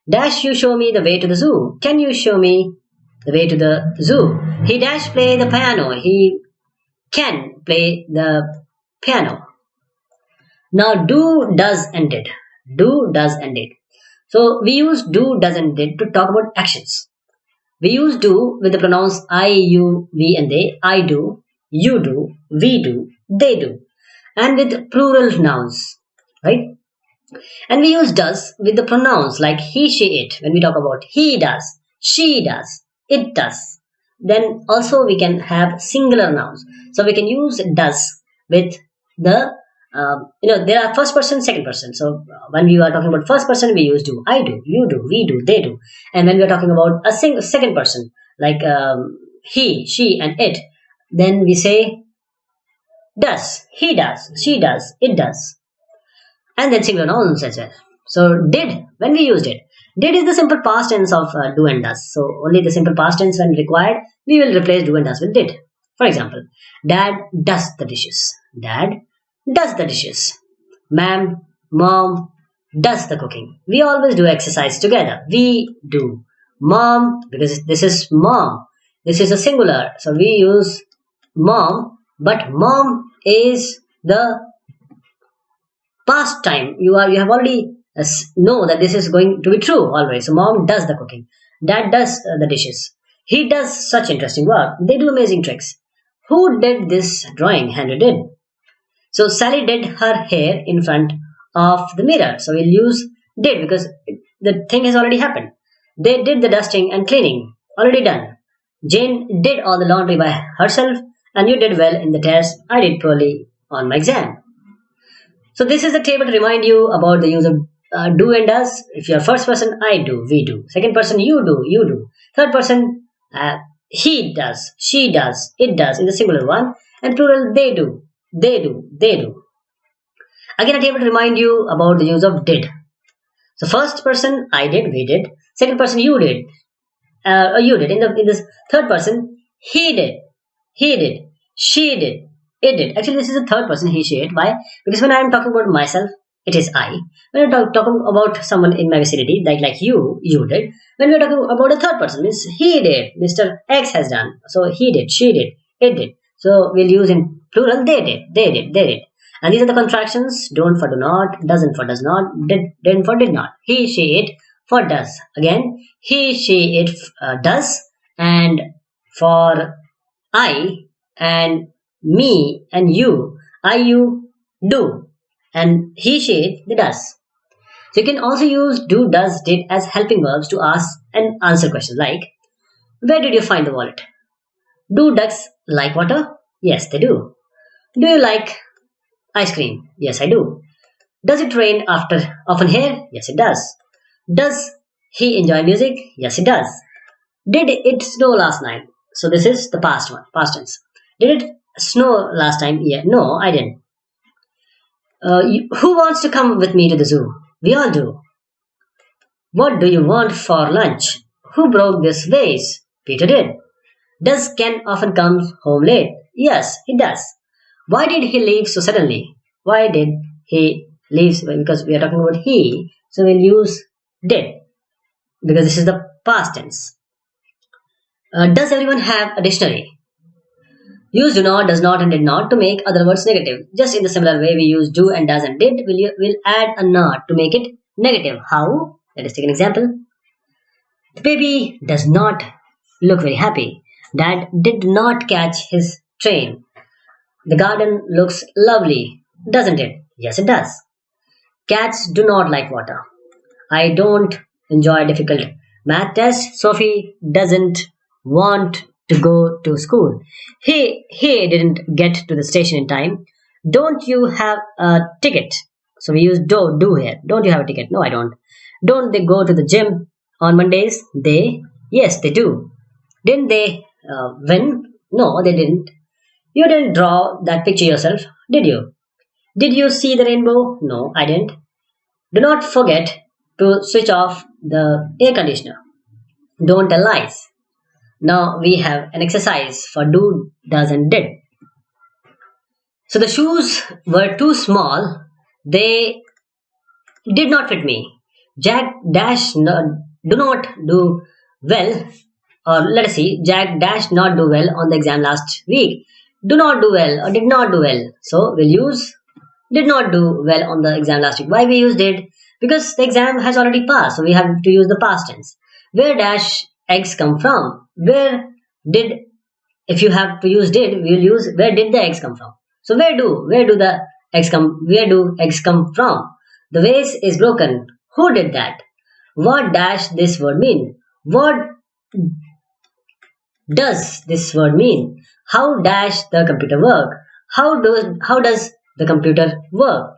Dash you show me the way to the zoo. Can you show me the way to the zoo? He dash play the piano. He can play the piano. Now do, does, and did. Do, does, and did. So we use do, does, and did to talk about actions. We use do with the pronouns I, you, we, and they. I do, you do, we do, they do. And with plural nouns, right? And we use does with the pronouns like he, she, it. When we talk about he does, she does, it does. Then also we can have singular nouns. So we can use does with the there are first person, second person. So when we are talking about first person, we use do. I do, you do, we do, they do. And when we are talking about a second person, like he, she, and it, then we say does, he does, she does, it does. And then singular nouns as well. So did, when we used it, did is the simple past tense of do and does. So only the simple past tense when required, we will replace do and does with did. For example, Dad does the dishes. Dad does the dishes. Ma'am, Mom does the cooking. We always do exercise together. We do. Mom, because this is mom. This is a singular. So we use mom, but mom is the past time. You have already know that this is going to be true always. So mom does the cooking. Dad does the dishes. He does such interesting work. They do amazing tricks. Who did this drawing? Henry did. So Sally did her hair in front of the mirror. So we'll use did because the thing has already happened. They did the dusting and cleaning. Already done. Jane did all the laundry by herself and you did well in the test. I did poorly on my exam. So this is the table to remind you about the use of do and does. If you are first person, I do, we do. Second person, you do, you do. Third person, he does, she does, it does in the singular one. And plural, they do, they do, they do. Again, a table to remind you about the use of did. So first person, I did, we did. Second person, you did, or you did. In this third person, he did, she did, It did. Actually, this is the third person, he, she, it. Why? Because when I am talking about myself, it is I. When I'm talking about someone in my vicinity, like you did. When we're talking about a third person, means he did, Mr. X has done. So he did, she did, it did. So we'll use in plural, they did, they did, they did. And these are the contractions: don't for do not, doesn't for does not, didn't for did not, he, she, it for does. Again, he, she, it does, and for I and me and you, I, you do, and he, she, it does. So you can also use do, does, did as helping verbs to ask and answer questions like, where did you find the wallet? Do ducks like water? Yes, they do. Do you like ice cream? Yes, I do. Does it rain after often here? Yes, it does. Does he enjoy music? Yes, he does. Did it snow last night? So this is the past one, past tense. Did it snow last time? Yeah, no, I didn't. Who wants to come with me to the zoo? We all do. What do you want for lunch? Who broke this vase? Peter did. Does Ken often come home late? Yes, he does. Why did he leave so suddenly? Why did he leave? Well, because we are talking about he, so we'll use did because this is the past tense. Does everyone have a dictionary? Use do not, does not, and did not to make other words negative. Just in the similar way we use do and does and did, we'll add a not to make it negative. How? Let us take an example. The baby does not look very happy. Dad did not catch his train. The garden looks lovely, doesn't it? Yes, it does. Cats do not like water. I don't enjoy difficult math tests. Sophie doesn't want to go to school. He didn't get to the station in time. Don't you have a ticket? So we use do here. Don't you have a ticket? No, I don't. Don't they go to the gym on Mondays? Yes, they do. Didn't they win? No, they didn't. You didn't draw that picture yourself, did you? Did you see the rainbow? No, I didn't. Do not forget to switch off the air conditioner. Don't tell lies. Now we have an exercise for do, does, and did. So the shoes were too small. They did not fit me. Jack dash do not do well, or let us see, Jack dash not do well on the exam last week. Do not do well or did not do well. So we'll use did not do well on the exam last week. Why we use did? Because the exam has already passed, so we have to use the past tense. Where dash eggs come from? Where did, if you have to use did, we'll use where did the eggs come from. So where do eggs come from? The vase is broken. Who did that? What dash this word mean? What does this word mean? How dash the computer work? How does the computer work?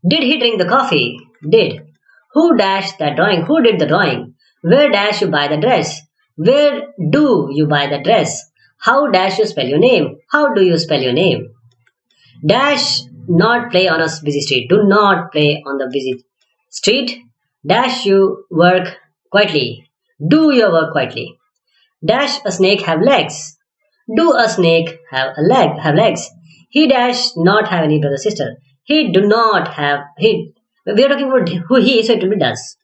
Did he drink the coffee? Did. Who dashed that drawing? Who did the drawing? Where dash you buy the dress? Where do you buy the dress? How dash you spell your name? How do you spell your name? Dash not play on a busy street. Do not play on the busy street. Dash you work quietly. Do your work quietly. Dash a snake have legs. Do a snake have legs? He dash not have any brother sister. He do not have he. We are talking about who he is, so it will be does.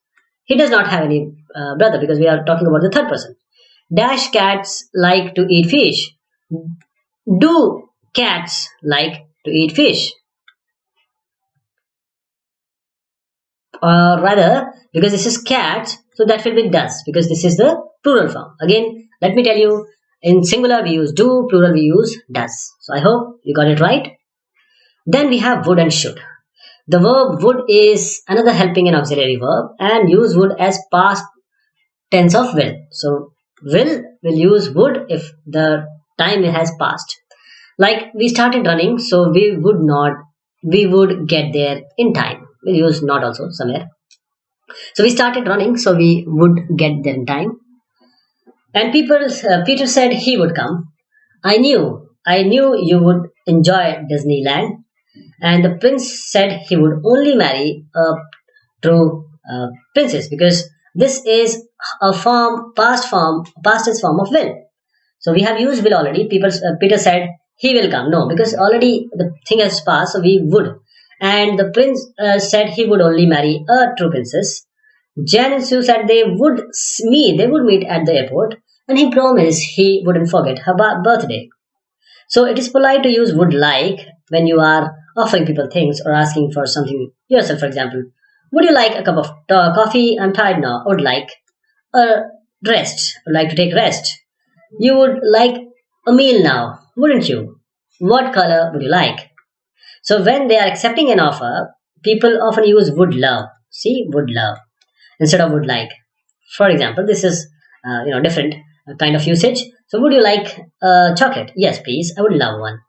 He does not have any brother because we are talking about the third person. Dash cats like to eat fish. Do cats like to eat fish? Or rather, because this is cats, so that will be does because this is the plural form. Again, let me tell you, in singular we use do, plural we use does. So I hope you got it right. Then we have would and should. The verb would is another helping and auxiliary verb and use would as past tense of will. So will use would if the time has passed. Like we started running, so we would get there in time. We'll use not also somewhere. So we started running, so we would get there in time. And Peter said he would come. I knew you would enjoy Disneyland. And the prince said he would only marry a true princess because this is a past tense form of will. So we have used will already. Peter said He will come. No, because already the thing has passed, so we would. And the prince said he would only marry a true princess. Jan and Sue said they would meet at the airport, and he promised he wouldn't forget her birthday. So it is polite to use would like when you are offering people things or asking for something yourself. For example, would you like a cup of coffee? I'm tired now. I would like a rest. Would like to take rest. You would like a meal now, wouldn't you? What color would you like? So when they are accepting an offer, people often use would love. See, would love instead of would like. For example, this is different kind of usage. So would you like chocolate? Yes, please. I would love one.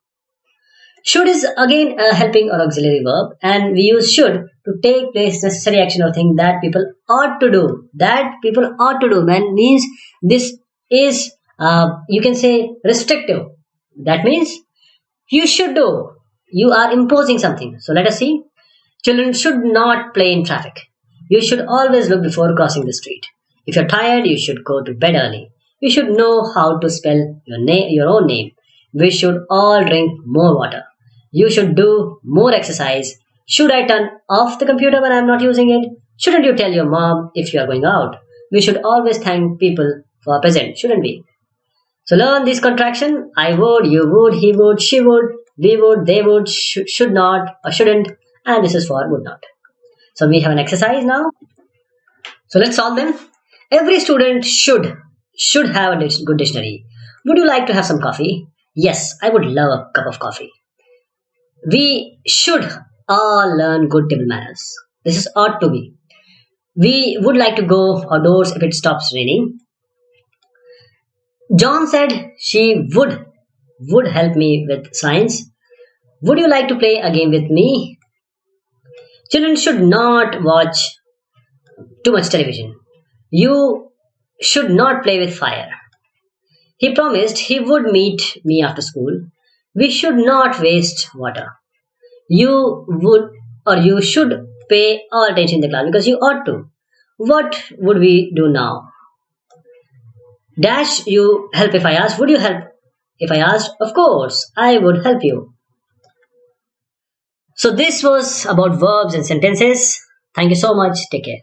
Should is again a helping or auxiliary verb, and we use should to take place necessary action or thing that people ought to do. That people ought to do, man, means this is you can say restrictive. That means you should do. You are imposing something. So let us see. Children should not play in traffic. You should always look before crossing the street. If you're tired, you should go to bed early. You should know how to spell your own name. We should all drink more water. You should do more exercise. Should I turn off the computer when I'm not using it? Shouldn't you tell your mom if you are going out? We should always thank people for present, shouldn't we? So learn this contraction. I would, you would, he would, she would, we would, they would, should not, or shouldn't, and this is for would not. So we have an exercise now. So let's solve them. Every student should have a good dictionary. Would you like to have some coffee? Yes, I would love a cup of coffee. We should all learn good table manners. This is ought to be. We would like to go outdoors if it stops raining. John said she would help me with science. Would you like to play a game with me? Children should not watch too much television. You should not play with fire. He promised he would meet me after school. We should not waste water. You would or you should pay all attention in the class because you ought to. What would we do now? Dash, you help if I ask. Would you help if I asked? Of course, I would help you. So this was about verbs and sentences. Thank you so much. Take care.